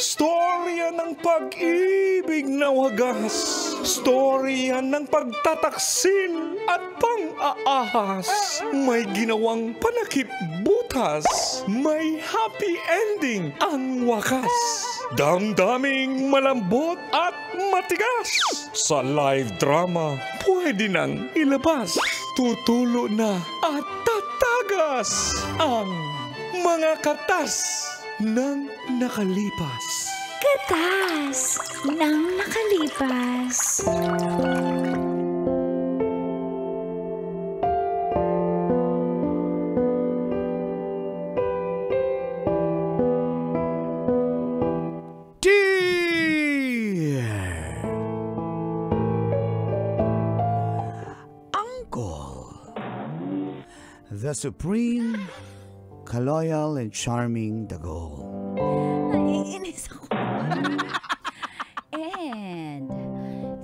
Storya ng pag-ibig na wagas. Storya ng pagtataksil at pang-aahas. May ginawang panakip butas. May happy ending ang wakas. Damdaming malambot at matigas. Sa live drama, pwede nang ilabas. Tutulo na at tatagas ang mga katas ng nakalipas. Katas ng nakalipas. The supreme, kaloyal, and charming Dagol. Naiinis ako. And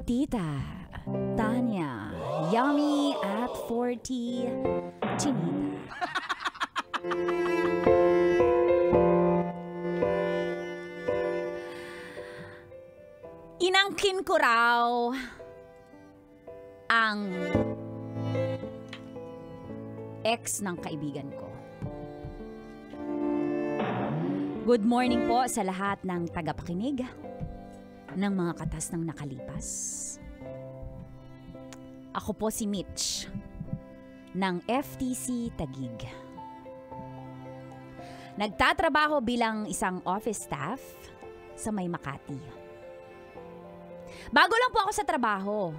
Tita Tanya, yummy at 40, Chinita. Inangkin ko raw ang ex ng kaibigan ko. Good morning po sa lahat ng tagapakinig ng mga katas ng nakalipas. Ako po si Mitch ng FTC Taguig. Nagtatrabaho bilang isang office staff sa May Makati. Bago lang po ako sa trabaho.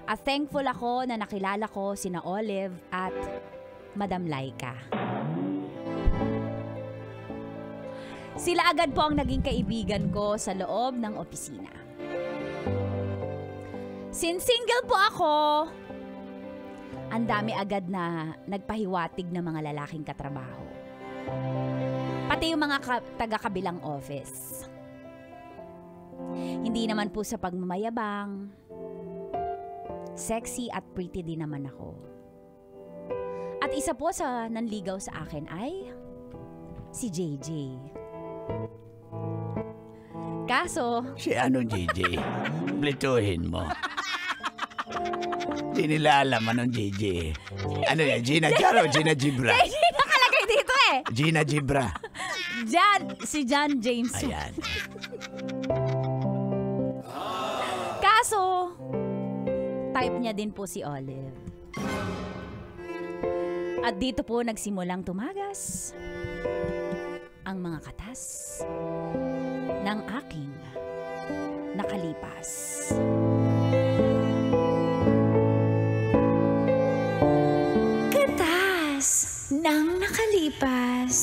At thankful ako na nakilala ko sina Olive at Madam Laika. Sila agad po ang naging kaibigan ko sa loob ng opisina. Since single po ako, ang dami agad na nagpahiwatig ng mga lalaking katrabaho. Pati yung mga taga-kabilang office. Hindi naman po sa pagmamayabang. Sexy at pretty din naman ako. At isa po sa nanligaw sa akin ay si JJ. Kaso, Si ano, JJ? Plituhin mo. Di nila alam anong JJ. Ano yan? Gina Jaro o Gina Gibra? JJ nakalagay dito eh. Gina Gibra. Si John James. Ayan. Kaso, type niya din po si Olive. At dito po nagsimulang tumagas ang mga katas ng aking nakalipas. Katas ng nakalipas.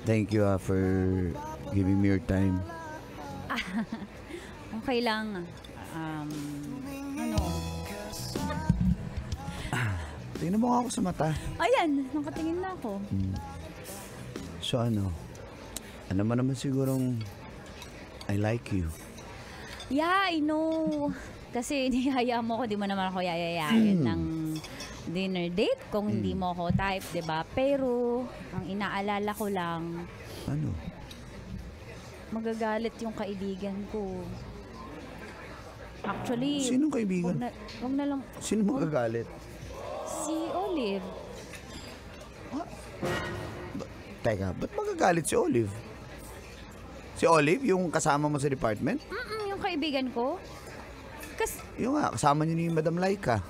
Thank you for giving me your time. Okay lang. Ano? Tingnan mo nga ako sa mata. Ayan, nakatingin na ako. So ano mo naman sigurong I like you. Yeah, I know. Kasi niyaya mo ko, di mo naman ako yayayain ng dinner date kung hindi mo ako type, di ba? Pero, ang inaalala ko lang, Ano? magagalit yung kaibigan ko. Actually, Sinong kaibigan? wag na lang. Sino magagalit? Si Olive. Teka, ba't magagalit si Olive? Si Olive, yung kasama mo sa department? Yung kaibigan ko. Yung nga, kasama niyo ni Madam Laika.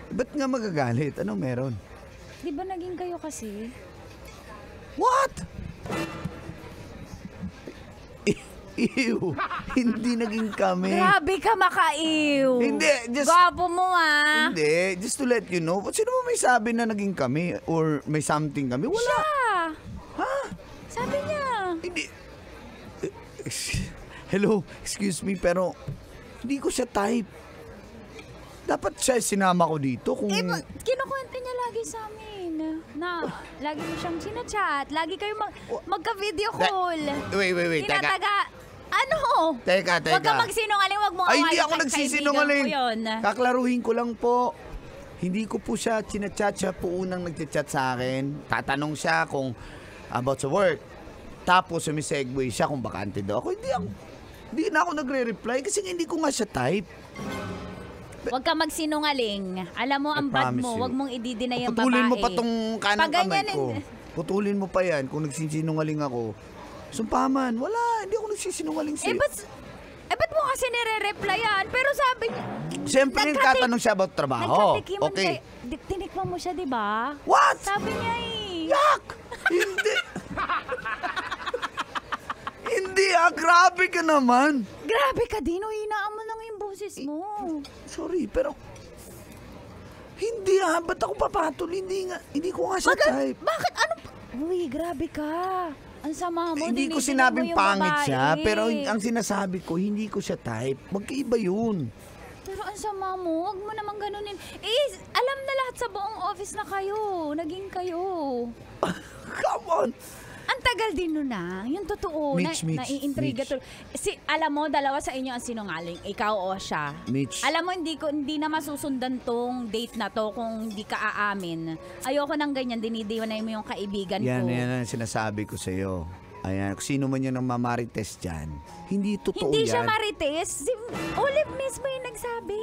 Ba't nga magagalit? Anong meron? Di ba naging kayo kasi? What? Ew, hindi naging kami. Grabe ka makaiw. Hindi, just... Gwapo mo ah. Hindi, just to let you know. Sino mo may sabi na naging kami or may something kami? Wala. Siya. Ha? Sabi niya. Hindi. Hello, excuse me, pero hindi ko siya type. Dapat siya sinama ko dito kung... Kinukwento niya lagi sa amin na lagi mo siyang sinachat. Lagi kayo magka-video call. Wait, teka. Ano? Teka. Huwag ka magsinungaling, huwag mo Ay, hindi awayin ako kaibigan nagsisinungaling. ko yun. Kaklaruhin ko lang po. Hindi ko po siya chinachat. Siya po unang nagchat sa akin. Tatanong siya kung about sa work. Tapos sumisegue siya kung bakante daw ako. Hindi na ako nagre-reply kasi hindi ko nga siya type. Huwag ka magsinungaling. Alam mo, ang bad mo. Huwag mong i-deny ang babae. Putulin mo pa tong kanang Pag ganyan, kamay ko. Putulin mo pa yan kung nagsisinungaling ako. Sumpaman, wala. Hindi ako nagsisinungaling sa'yo. Ba't mo kasi nire-replyan? Pero sabi niya... Siyempre, nagtatanong siya about trabaho. Nagkatikiman Okay. Tinikman mo siya, di ba? What? Sabi niya eh. Yak! Hindi. Hindi grabe ka naman. Grabe ka din, hinaan mo lang yung boses mo. Sorry, pero... Hindi ba't ako papatol? Hindi ko nga siya type. Bakit? Ano? Uy, grabe ka. Ang sama mo. Hindi ko dinidinig sinabing mo yung pangit babae. siya, pero ang sinasabi ko, hindi ko siya type. Magkaiba yun. Pero ang sama mo, huwag mo naman ganunin. Alam na lahat sa buong office na kayo. Naging kayo. Come on. Ang tagal din nun na. Yung totoo. Mitch. Naiintriga to. Alam mo, dalawa sa inyo ang sinungaling. Ikaw o siya. Mitch. Alam mo, hindi na masusundan tong date na to kung hindi ka aamin. Ayoko nang ganyan. Dinidiwanay mo yung kaibigan ko. Yan ang sinasabi ko sa'yo. Ayan, kung sino man yan ang mamarites dyan, hindi totoo Hindi yan. siya marites. Si Olive mismo yung nagsabi.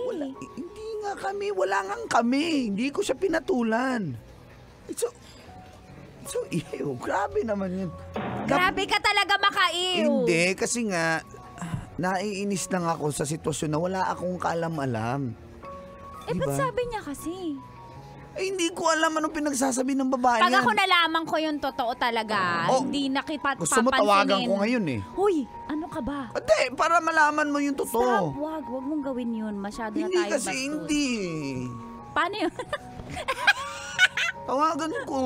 Hindi nga kami, wala nga kami. Hindi ko siya pinatulan. So, grabe naman yun. Grabe ka talaga makaiw. Hindi, kasi nga, naiinis lang ako sa sitwasyon na wala akong kaalam-alam. Ba't sabi niya kasi? Hindi ko alam anong pinagsasabi ng babae Pag yan. ako nalaman ko yung totoo talaga, hindi nakipagpapansinin. Gusto mo tawagan ko ngayon eh. Huy, ano ka ba? Hindi, para malaman mo yung totoo. Stop, wag mong gawin yun. Masyado na Hindi tayo kasi bastos. hindi. Paano yun? Tawagan ko.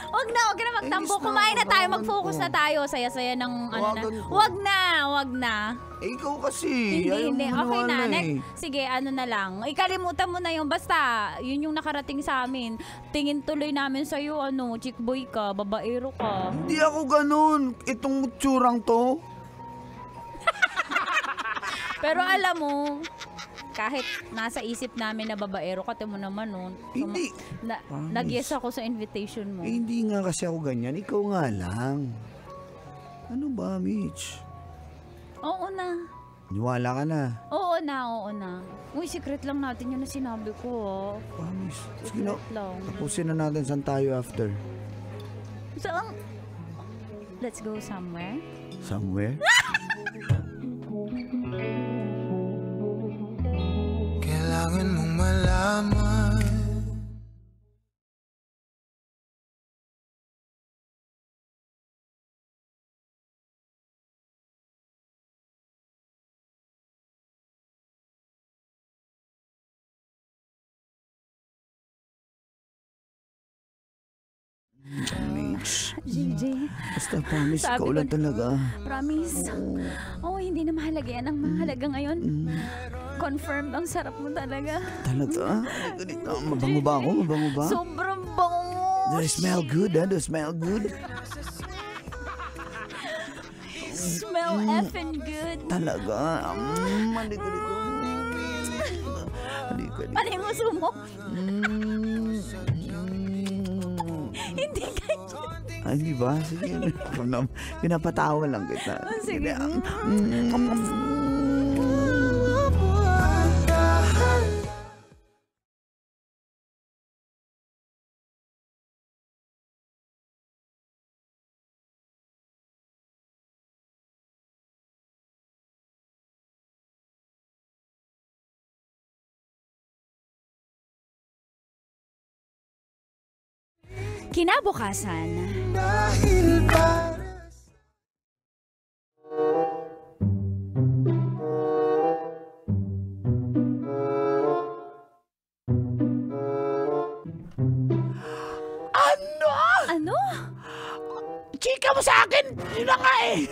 Wag na magtambo. Inis na, Kumain na tayo, tawagan mag-focus ko. na tayo. Saya-saya ng ano na. Tawagan ko. Wag na. Ikaw kasi. Hindi. Ayaw mo Okay na. maniwala Next. Sige, ano na lang. Ikalimutan mo na yun. Basta, yun yung nakarating sa amin. Tingin tuloy namin sa'yo, chick boy ka, babaero ka. Hindi ako ganun. Itong tsurang to. Pero alam mo, kahit nasa isip namin na babaero ka, mo naman nun. Hindi. Nag-yes ako sa invitation mo. Hindi nga kasi ako ganyan. Ikaw nga lang. Ano ba, Mitch? Oo na. Niwala ka na. Oo na. Uy, secret lang natin yun na sinabi ko. Promise. Sige Secret na. lang. Tapusin na natin saan tayo after. Saan? Let's go somewhere. Somewhere? Kailangan mong malaman. Mitch. JJ, Basta promise, Sabi ikaw ko lang talaga. promise. Oo, hindi na mahalaga yan. Ang mahalaga ngayon, confirmed, ang sarap mo talaga. Talaga? Ganito. Mabango ba ako? Mabango ba? Sobrang bango. Do I smell good, ha? Do I smell good? Smell effing good. Talaga? Halika dito. Halika dito. Ano yung uso mo? Mm. Hindi ka. Ay, di ba? Sige. Pinapatawa lang kita. Sige. Kinabukasan. Dahil ba ka mo sa akin. Yun na nga eh.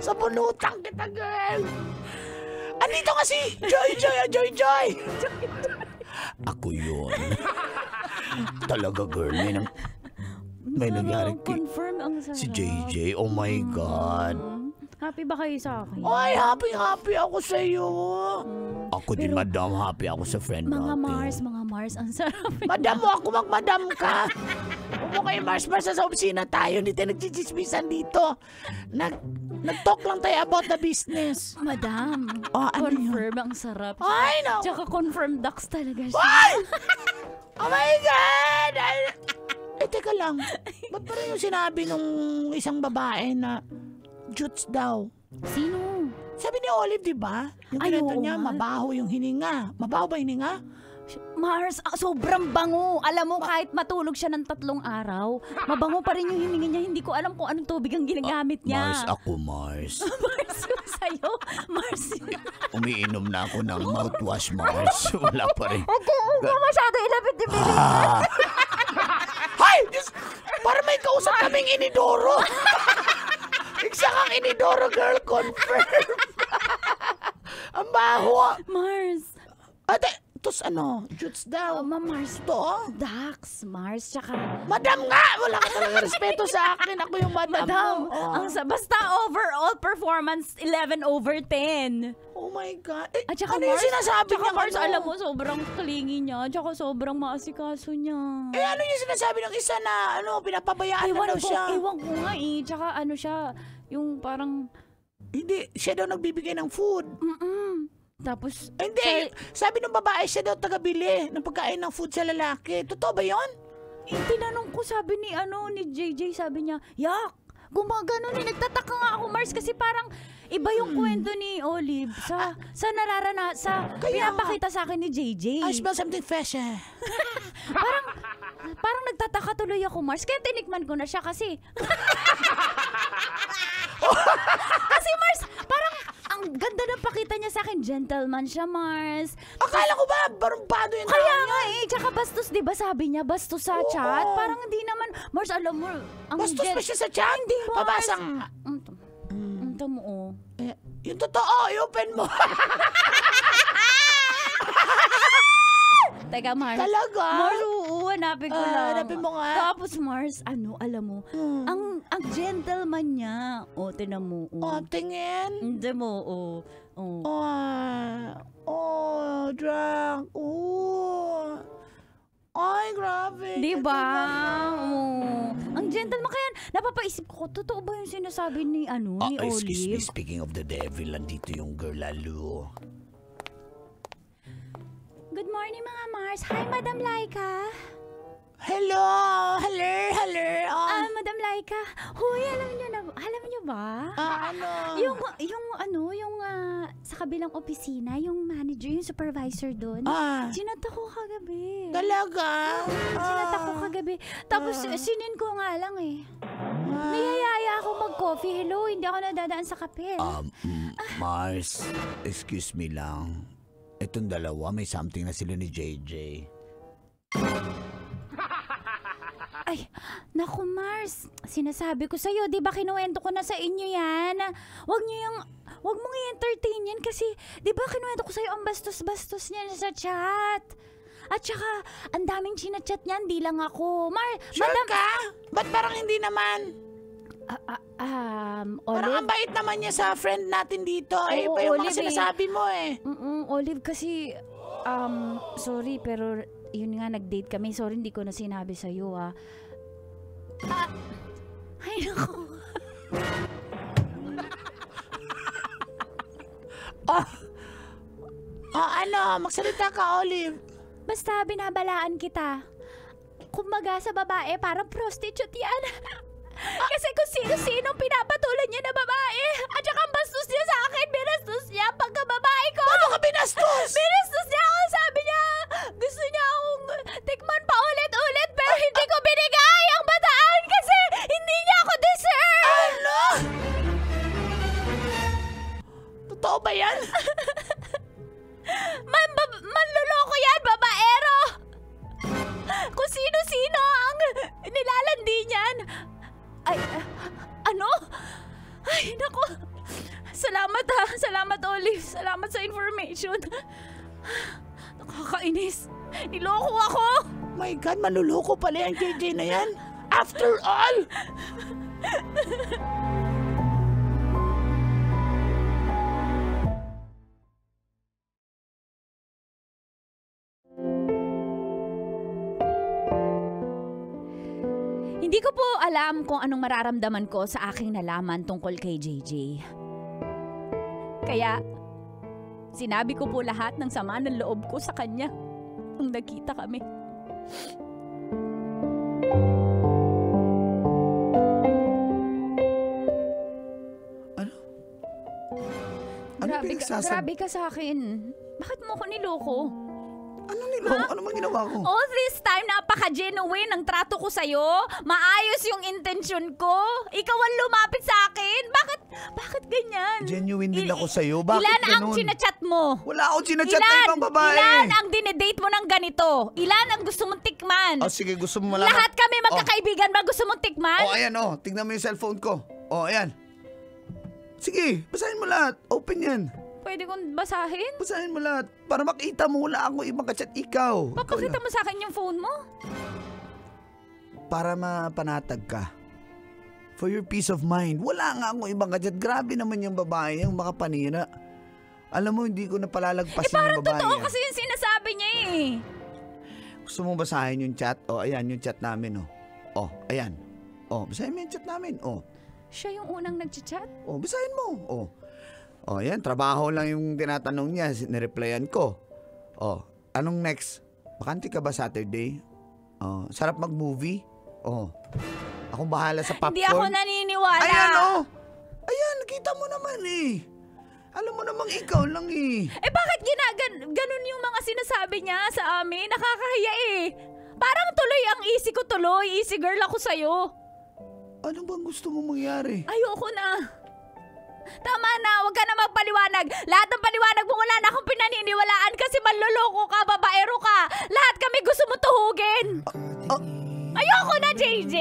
Sa bunutan kita, girl. Andito nga si Joy. Ako yun. Talaga, girl. May nangyari Confirm ang sarap. si JJ. Oh my God. Happy ba kayo sa akin? Ay, happy ako sa iyo. Ako din, madam. Happy ako sa friend Mga natin. Mars, ang sarap. Madam mo ako, magmadam ka. Upo kayo, Mars, sa opisina tayo. Hindi tayo nagchichismisan dito. Nag-talk lang tayo about the business. Madam, Ano confirm ang sarap. Ay, no. Tsaka confirm ducks talaga siya. Ay! Oh my God! Teka lang. Ba't parang yung sinabi nung isang babae na Jutes daw? Sino? Sabi ni Olive, di ba? Yung Ay, kinento oo niya, nga. mabaho yung hininga. Mabaho ba hininga? Mars, sobrang bango. Alam mo, kahit matulog siya ng 3 araw, mabango pa rin yung hininga niya. Hindi ko alam kung anong tubig ang ginagamit niya. Mars. Mars yung sa'yo. Mars. Umiinom na ako ng mouthwash, Mars. Wala pa rin. Huwag ka masyado ilapit ni Billy. Hay! Diyos! Para may kausap kaming inidoro. Isa kang inidoro, girl. Confirm. Ang baho. Mars. Ate, tos Jutes daw. Mars. To? Dax, Mars, tsaka... Madam nga! Wala ka talaga respeto sa akin. Ako yung madam. Madam, mo. basta overall performance, 11/10. Oh my God. At saka ano yung Mars, sinasabi tsaka niya? Mars, alam mo, sobrang klingi niya, tsaka sobrang maasikaso niya. Ano yung sinasabi ng isa na pinapabayaan na daw siya? Ewan ko nga tsaka siya, yung parang... Hindi, siya daw nagbibigay ng food. Tapos, Hindi, sabi ng babae siya daw tagabili ng pagkain ng food sa lalaki. Totoo ba yun? tinanong ko, sabi ni JJ, sabi niya, yak, gumagano nagtataka nga ako, Mars, kasi parang iba yung kwento ni Olive sa pinapakita sa akin ni JJ. I smell something fresh Parang nagtataka tuloy ako, Mars, kaya tinikman ko na siya kasi. Kasi Mars, parang ang ganda ng pakita niya sa akin, gentleman siya, Mars. Akala ko ba, barumpado yun. Kaya nga tsaka bastos, di ba sabi niya, bastos sa chat? Parang hindi naman, Mars, alam mo, ang Bastos ba siya sa chat? Hindi, Mars. Pabasang. Ito mo, Yung totoo, i-open mo. Teka, Mars. Talaga? Mars, hanapin ko lang. Hanapin mo nga. Tapos, Mars, alam mo, ang gentleman niya. Tinan mo. Tingin. Hindi mo, Drunk. Ay, grabe. Diba? Ang gentleman. Kaya napapaisip ko, totoo ba yung sinasabi ni Olive? Excuse me, speaking of the devil, nandito yung girl lalo. Good morning, mga Mars. Hi, Madam Laika. Hello. Madam Laika. Huy, alam niyo ba? Yung sa kabilang opisina, yung manager, yung supervisor doon. Sinata ko kagabi. Talaga? Sinata ko kagabi. Tapos, sinin ko nga lang Niyayaya ako mag-coffee. Hello, hindi ako nadadaan sa kape. Mars, excuse me lang. Itong dalawa, may something na sila ni JJ. Ay, naku Mars, sinasabi ko sa'yo, di ba kinuwento ko na sa inyo yan? Huwag mong i-entertain yan kasi, di ba kinuwento ko sa'yo ang bastos-bastos niya sa chat? At saka, ang daming chinachat niyan, di lang ako. Sure ka? Ba't parang hindi naman? Parang ang Olive? bait naman niya sa friend natin dito. Oo, Iba yung Olive mga sinasabi mo Olive, kasi, sorry, pero yun nga, nag-date kami. Sorry, hindi ko na sinabi sa'yo, Ay, naku. Magsalita ka, Olive. Basta binabalaan kita. Kumbaga sa babae, parang prostitute yan. Kasi kung sino-sinong pinapatulan niya na babae. At saka ang bastos niya sa akin, binastos niya pagka-babae ko. Paano ka binastos? Binastos niya ako, sabi niya. Gusto niya akong tikman pa ulit-ulit, pero hindi ko binigay ang bataan kasi hindi niya ako deserve. Ano? Totoo ba yan? Manloloko yan, babaero. Kung sino-sino ang God! Nakakainis. Niloko ako! My God, manluloko pala yung JJ na yan. After all! Hindi ko po alam kung anong mararamdaman ko sa aking nalaman tungkol kay JJ. Kaya, sinabi ko po lahat ng sama ng loob ko sa kanya nung nagkita kami. Ano Grabe ka sa akin. Bakit mo ko niloko? Ano niloko? Ano man ginawa ko? All this time, napaka-genuine ang trato ko sa'yo. Maayos yung intention ko. Ikaw ang lumapit sa akin. Bakit ganyan? Genuine din ako sa'yo. Bakit Ilan ang ganun? chinachat mo? Wala akong chinachat na ibang babae. Ilan ang dinedate mo ng ganito? Ilan ang gusto mong tikman? Oh, sige, gusto mo malaman. Lahat kami magkakaibigan ba gusto mong tikman? Oh, ayan, oh. Tingnan mo yung cellphone ko. Oh, ayan. Sige, basahin mo lahat. Open yan. Pwede kong basahin? Basahin mo lahat. Para makita mo, wala akong ibang kachat. Ikaw. Papakita mo sa akin yung phone mo? Para mapanatag ka. For your peace of mind. Wala nga akong ibang kachat. Grabe naman yung babae, yung makapanira. Alam mo, hindi ko na palalagpasin Parang yung babae. totoo yan. kasi yung sinasabi niya eh. Gusto mo basahin yung chat? Oh, ayan, yung chat namin, oh. Oh, ayan. Oh, basahin mo yung chat namin, oh. Siya yung unang nag-chat? Oh, basahin mo, oh. Oh, ayan, trabaho lang yung tinatanong niya, nireplyan ko. Oh, anong next? Bakante ka ba Saturday? Oh, sarap mag-movie? Oh, akong bahala sa popcorn. Hindi ako naniniwala. Ayan, oh. Ayan, nakita mo naman eh. Alam mo namang ikaw lang eh. Eh bakit ganun yung mga sinasabi niya sa amin? Nakakahiya eh. Parang tuloy ang easy ko tuloy. Easy girl ako sa'yo. Ano bang gusto mo mangyari? Ayoko na. Tama na, huwag ka na magpaliwanag. Lahat ng paliwanag mo wala na akong pinaniniwalaan kasi manloloko ka, babaero ka. Lahat kami gusto mo tuhugin. Ayoko na, JJ.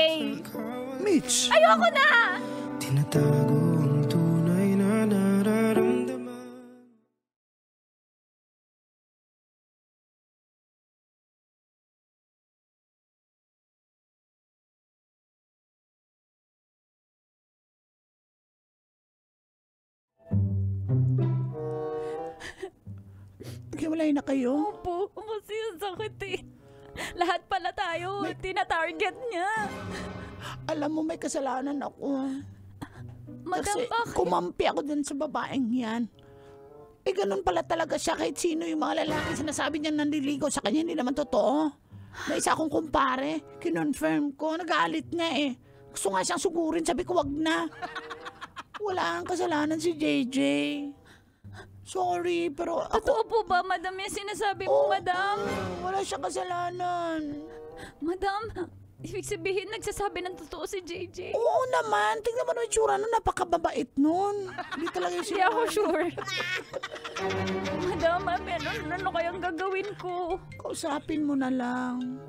Mitch! Ayoko na. Tinatago ang tunay na nararamdaman. Naghiwalay na kayo? Opo, kasi ang sakit eh. Lahat pala tayo, tina-target niya. Alam mo, may kasalanan ako. Madam, Kasi bakit? kumampi ako dun sa babaeng yan. Eh, ganun pala talaga siya kahit sino yung mga lalaki sinasabi niya nandiligaw sa kanya, hindi naman totoo. May isa akong kumpare, kinonfirm ko, nagalit nga eh. Gusto nga siyang sugurin, sabi ko wag na. Wala ang kasalanan si JJ. Sorry, pero ako... Totoo po ba, madam, yung sinasabi mo, madam? Wala siyang kasalanan. Madam, ibig sabihin, nagsasabi ng totoo si JJ. Oo naman, tingnan mo naman yung tsura nun, napakababait nun. Hindi talaga yung Hindi ako sure. Madam, ano kayang gagawin ko? Kausapin mo na lang.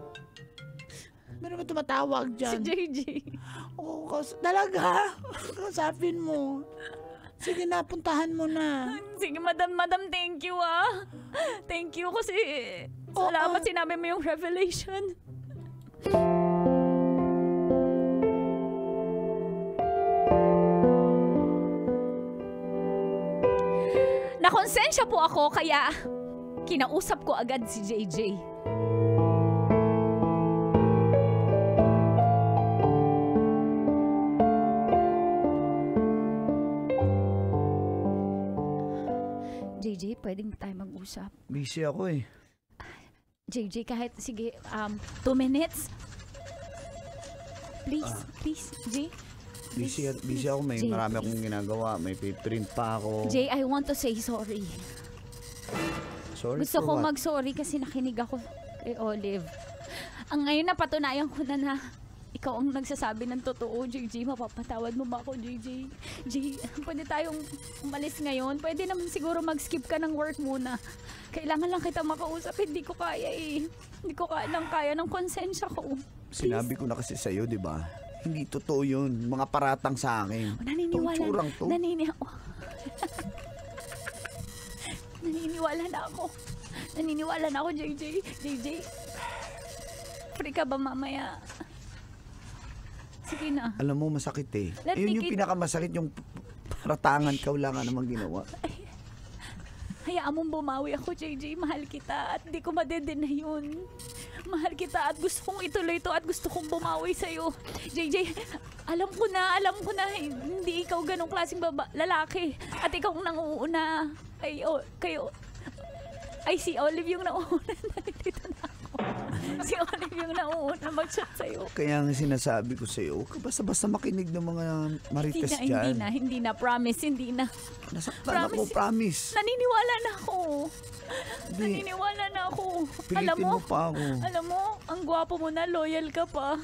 Meron ba tumatawag Si dyan? JJ. Oo, talaga? Kausapin mo. Sige na, puntahan mo na. Sige, madam, thank you ah. Thank you kasi salamat sinabi mo yung revelation. Nakonsensya po ako kaya kinausap ko agad si JJ. JJ, pwedeng tayo mag-usap. Busy ako eh. JJ, kahit, sige, 2 minutes. Please, Jay. Busy ako. May Jay, marami please. akong ginagawa. May print pa ako. Jay, I want to say sorry. Sorry Gusto for ko what? mag-sorry kasi nakinig ako kay Olive. Ang ngayon napatunayan ko na ikaw ang nagsasabi ng totoo, JJ. Mapapatawad mo ba ako, JJ? Jay, pwede tayong umalis ngayon? Pwede naman siguro mag-skip ka ng work muna. Kailangan lang kita makausap. Hindi ko kaya eh. Hindi ko kaya ng konsensya ko. Sinabi ko na kasi sa'yo, di ba? Hindi totoo yun. Mga paratang sa akin. Naniniwala. Itong tsurang to. Naniniwala na ako. Naniniwala na ako, JJ. JJ, free ka ba mamaya? Sige na. Alam mo, masakit eh. Let me Yun yung pinakamasakit, yung paratangan ka, wala ka namang ginawa. Hayaan mong bumawi ako, JJ. Mahal kita at di ko madedena yun. Mahal kita at gusto kong ituloy to at gusto kong bumawi sa'yo. JJ, alam ko na, hindi ikaw ganong klaseng lalaki. At ikaw ang nanguuna. Ay, si Olive yung nauuna. Nandito na ako. Si Olive yung nauuna mag-chat sa'yo. Kaya nga sinasabi ko sa'yo, huwag ka basta-basta makinig ng mga marites dyan. Hindi na. Promise, hindi na. Nasaktan ako, promise. Naniniwala na ako. Hindi. Naniniwala na ako. Pilitin mo pa ako. Alam mo, ang gwapo mo na, loyal ka pa.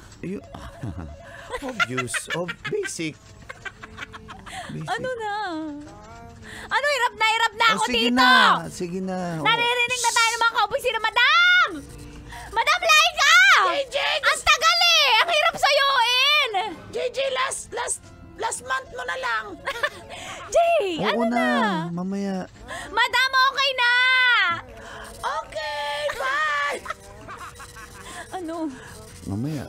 Obvious. Basic. Ano na? Ano, hirap na ako sige dito! Sige na. Naririnig na tayo ng mga kaopisina, Madam! Madam Laika! JJ! Ang tagal eh! Ang hirap sayuin! JJ, last month mo na lang. Jay, Oo ano na? mamaya. Madam, okay na! Okay, bye! Ano? Mamaya.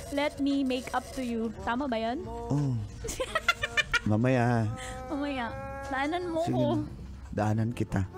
Let me make up to you. Tama ba yan? Oh. Mamaya. Mamaya. Daanan mo Sige ko. na. Daanan kita.